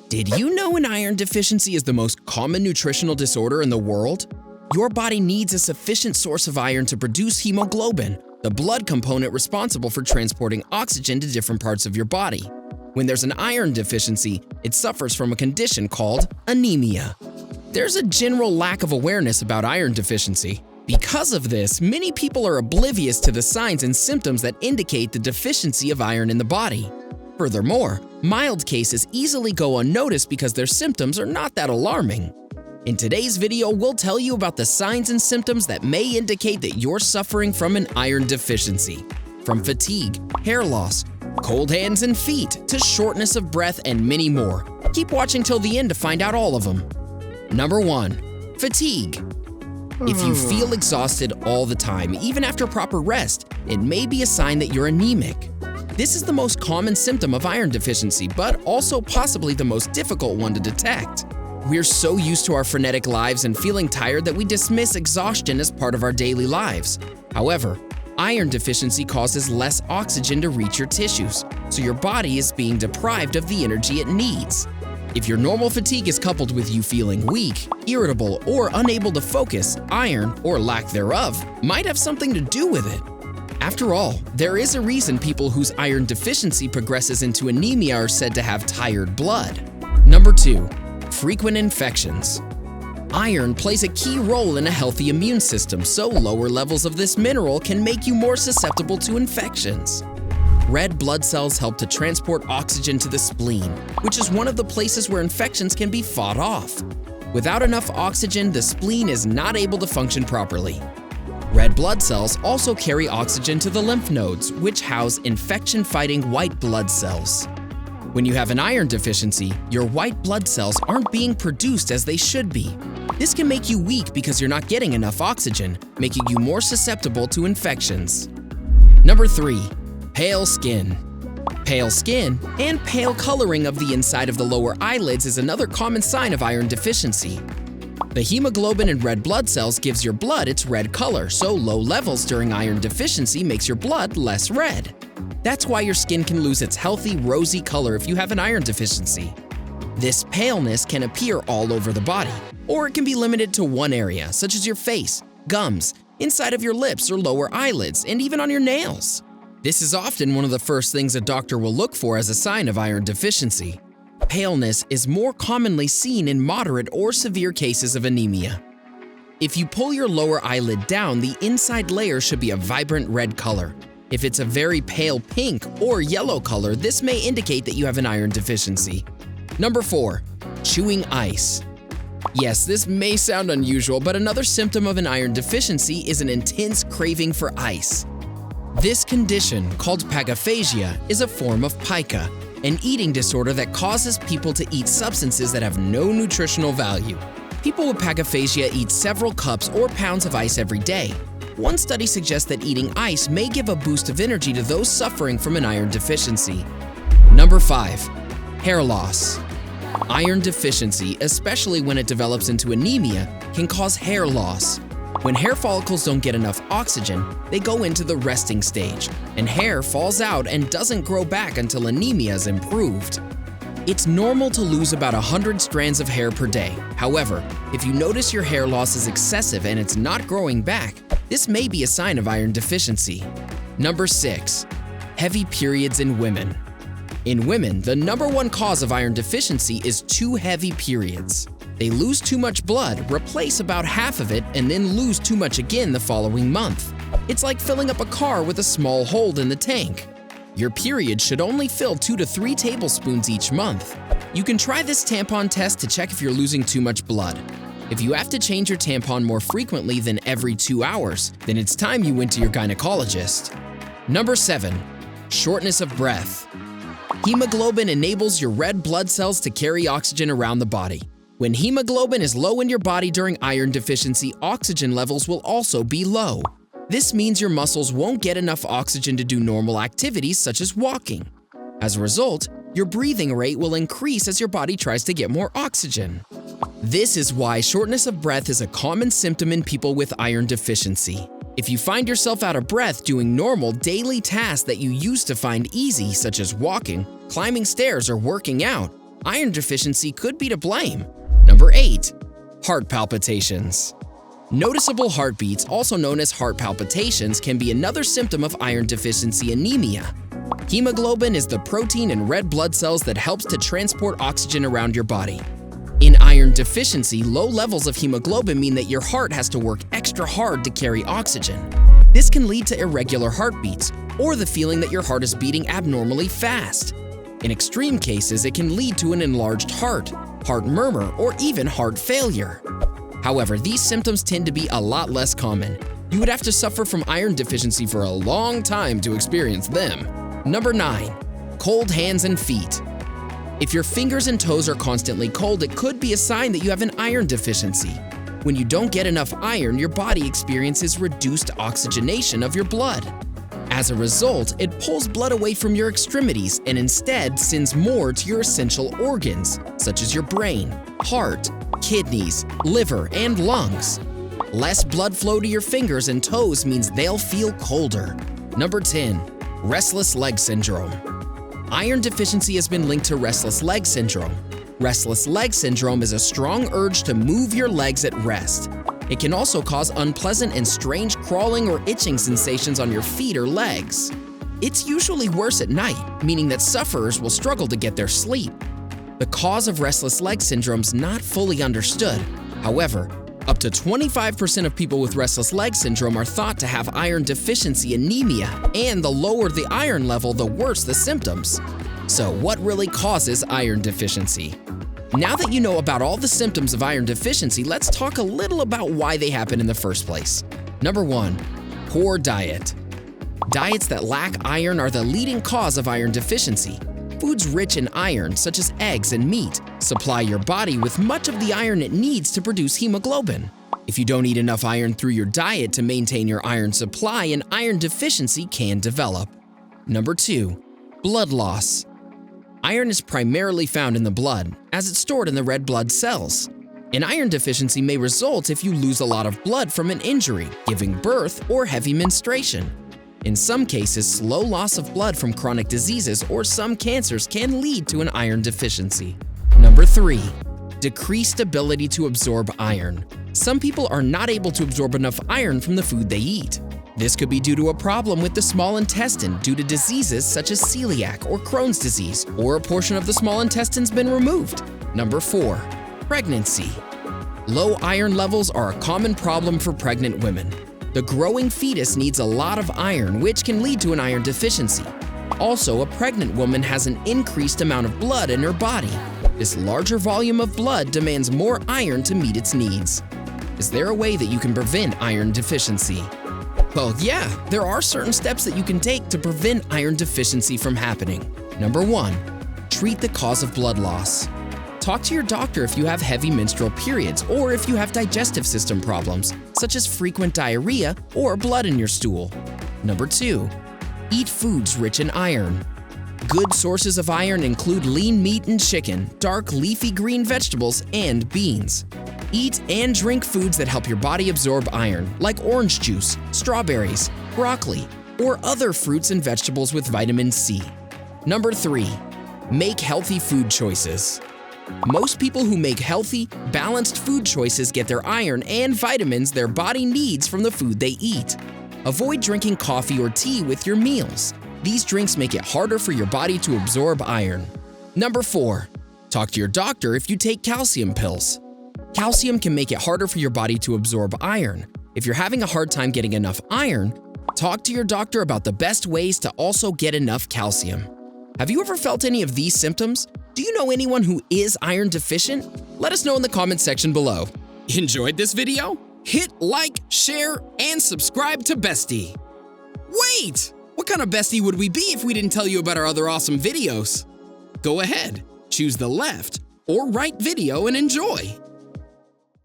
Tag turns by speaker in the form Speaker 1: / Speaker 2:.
Speaker 1: Did you know an iron deficiency is the most common nutritional disorder in the world? Your body needs a sufficient source of iron to produce hemoglobin, the blood component responsible for transporting oxygen to different parts of your body. When there's an iron deficiency, it suffers from a condition called anemia. There's a general lack of awareness about iron deficiency. Because of this, many people are oblivious to the signs and symptoms that indicate the deficiency of iron in the body. Furthermore, mild cases easily go unnoticed because their symptoms are not that alarming. In today's video, we'll tell you about the signs and symptoms that may indicate that you're suffering from an iron deficiency. From fatigue, hair loss, cold hands and feet, to shortness of breath, and many more. Keep watching till the end to find out all of them. Number 1. Fatigue. If you feel exhausted all the time, even after proper rest, it may be a sign that you're anemic. This is the most common symptom of iron deficiency, but also possibly the most difficult one to detect. We're so used to our frenetic lives and feeling tired that we dismiss exhaustion as part of our daily lives. However, iron deficiency causes less oxygen to reach your tissues, so your body is being deprived of the energy it needs. If your normal fatigue is coupled with you feeling weak, irritable, or unable to focus, iron, or lack thereof, might have something to do with it. After all, there is a reason people whose iron deficiency progresses into anemia are said to have tired blood. Number 2. Frequent infections. Iron plays a key role in a healthy immune system, so lower levels of this mineral can make you more susceptible to infections. Red blood cells help to transport oxygen to the spleen, which is one of the places where infections can be fought off. Without enough oxygen, the spleen is not able to function properly. Red blood cells also carry oxygen to the lymph nodes, which house infection-fighting white blood cells. When you have an iron deficiency, your white blood cells aren't being produced as they should be. This can make you weak because you're not getting enough oxygen, making you more susceptible to infections. Number 3. Pale skin. Pale skin and pale coloring of the inside of the lower eyelids is another common sign of iron deficiency. The hemoglobin in red blood cells gives your blood its red color, so low levels during iron deficiency makes your blood less red. That's why your skin can lose its healthy, rosy color if you have an iron deficiency. This paleness can appear all over the body, or it can be limited to one area, such as your face, gums, inside of your lips or lower eyelids, and even on your nails. This is often one of the first things a doctor will look for as a sign of iron deficiency. Paleness is more commonly seen in moderate or severe cases of anemia. If you pull your lower eyelid down, the inside layer should be a vibrant red color. If it's a very pale pink or yellow color, this may indicate that you have an iron deficiency. Number 4. Chewing ice. Yes, this may sound unusual, but another symptom of an iron deficiency is an intense craving for ice. This condition, called pagophagia, is a form of pica, an eating disorder that causes people to eat substances that have no nutritional value. People with pagophagia eat several cups or pounds of ice every day. One study suggests that eating ice may give a boost of energy to those suffering from an iron deficiency. Number 5. Hair loss. Iron deficiency, especially when it develops into anemia, can cause hair loss. When hair follicles don't get enough oxygen, they go into the resting stage, and hair falls out and doesn't grow back until anemia is improved. It's normal to lose about 100 strands of hair per day. However, if you notice your hair loss is excessive and it's not growing back, this may be a sign of iron deficiency. Number 6. Heavy periods in women. In women, the number 1 cause of iron deficiency is too heavy periods. They lose too much blood, replace about half of it, and then lose too much again the following month. It's like filling up a car with a small hole in the tank. Your period should only fill 2 to 3 tablespoons each month. You can try this tampon test to check if you're losing too much blood. If you have to change your tampon more frequently than every 2 hours, then it's time you went to your gynecologist. Number 7. Shortness of breath. Hemoglobin enables your red blood cells to carry oxygen around the body. When hemoglobin is low in your body during iron deficiency, oxygen levels will also be low. This means your muscles won't get enough oxygen to do normal activities such as walking. As a result, your breathing rate will increase as your body tries to get more oxygen. This is why shortness of breath is a common symptom in people with iron deficiency. If you find yourself out of breath doing normal daily tasks that you used to find easy, such as walking, climbing stairs, or working out, iron deficiency could be to blame. Number 8. Heart palpitations. Noticeable heartbeats, also known as heart palpitations, can be another symptom of iron deficiency anemia. Hemoglobin is the protein in red blood cells that helps to transport oxygen around your body. In iron deficiency, low levels of hemoglobin mean that your heart has to work extra hard to carry oxygen. This can lead to irregular heartbeats or the feeling that your heart is beating abnormally fast. In extreme cases, it can lead to an enlarged heart murmur, or even heart failure. However, these symptoms tend to be a lot less common. You would have to suffer from iron deficiency for a long time to experience them. Number 9. Cold hands and feet. If your fingers and toes are constantly cold, it could be a sign that you have an iron deficiency. When you don't get enough iron, your body experiences reduced oxygenation of your blood. As a result, it pulls blood away from your extremities and instead sends more to your essential organs, such as your brain, heart, kidneys, liver, and lungs. Less blood flow to your fingers and toes means they'll feel colder. Number 10. Restless Leg Syndrome. Iron deficiency has been linked to restless leg syndrome. Restless leg syndrome is a strong urge to move your legs at rest. It can also cause unpleasant and strange crawling or itching sensations on your feet or legs. It's usually worse at night, meaning that sufferers will struggle to get their sleep. The cause of restless leg syndrome is not fully understood. However, up to 25% of people with restless leg syndrome are thought to have iron deficiency anemia, and the lower the iron level, the worse the symptoms. So what really causes iron deficiency? Now that you know about all the symptoms of iron deficiency, let's talk a little about why they happen in the first place. Number 1. Poor diet. Diets that lack iron are the leading cause of iron deficiency. Foods rich in iron, such as eggs and meat, supply your body with much of the iron it needs to produce hemoglobin. If you don't eat enough iron through your diet to maintain your iron supply, an iron deficiency can develop. Number 2. Blood loss. Iron is primarily found in the blood, as it's stored in the red blood cells. An iron deficiency may result if you lose a lot of blood from an injury, giving birth, or heavy menstruation. In some cases, slow loss of blood from chronic diseases or some cancers can lead to an iron deficiency. Number 3. Decreased ability to absorb iron. Some people are not able to absorb enough iron from the food they eat. This could be due to a problem with the small intestine due to diseases such as celiac or Crohn's disease, or a portion of the small intestine's been removed. Number 4. Pregnancy. Low iron levels are a common problem for pregnant women. The growing fetus needs a lot of iron, which can lead to an iron deficiency. Also, a pregnant woman has an increased amount of blood in her body. This larger volume of blood demands more iron to meet its needs. Is there a way that you can prevent iron deficiency? Well, yeah, there are certain steps that you can take to prevent iron deficiency from happening. Number 1. Treat the cause of blood loss. Talk to your doctor if you have heavy menstrual periods or if you have digestive system problems, such as frequent diarrhea or blood in your stool. Number 2. Eat foods rich in iron. Good sources of iron include lean meat and chicken, dark leafy green vegetables, and beans. Eat and drink foods that help your body absorb iron, like orange juice, strawberries, broccoli, or other fruits and vegetables with vitamin C. Number 3. Make healthy food choices. Most people who make healthy, balanced food choices get their iron and vitamins their body needs from the food they eat. Avoid drinking coffee or tea with your meals. These drinks make it harder for your body to absorb iron. Number 4. Talk to your doctor if you take calcium pills. Calcium can make it harder for your body to absorb iron. If you're having a hard time getting enough iron, talk to your doctor about the best ways to also get enough calcium. Have you ever felt any of these symptoms? Do you know anyone who is iron deficient? Let us know in the comment section below. Enjoyed this video? Hit like, share, and subscribe to Bestie. Wait! What kind of Bestie would we be if we didn't tell you about our other awesome videos? Go ahead, choose the left or right video and enjoy.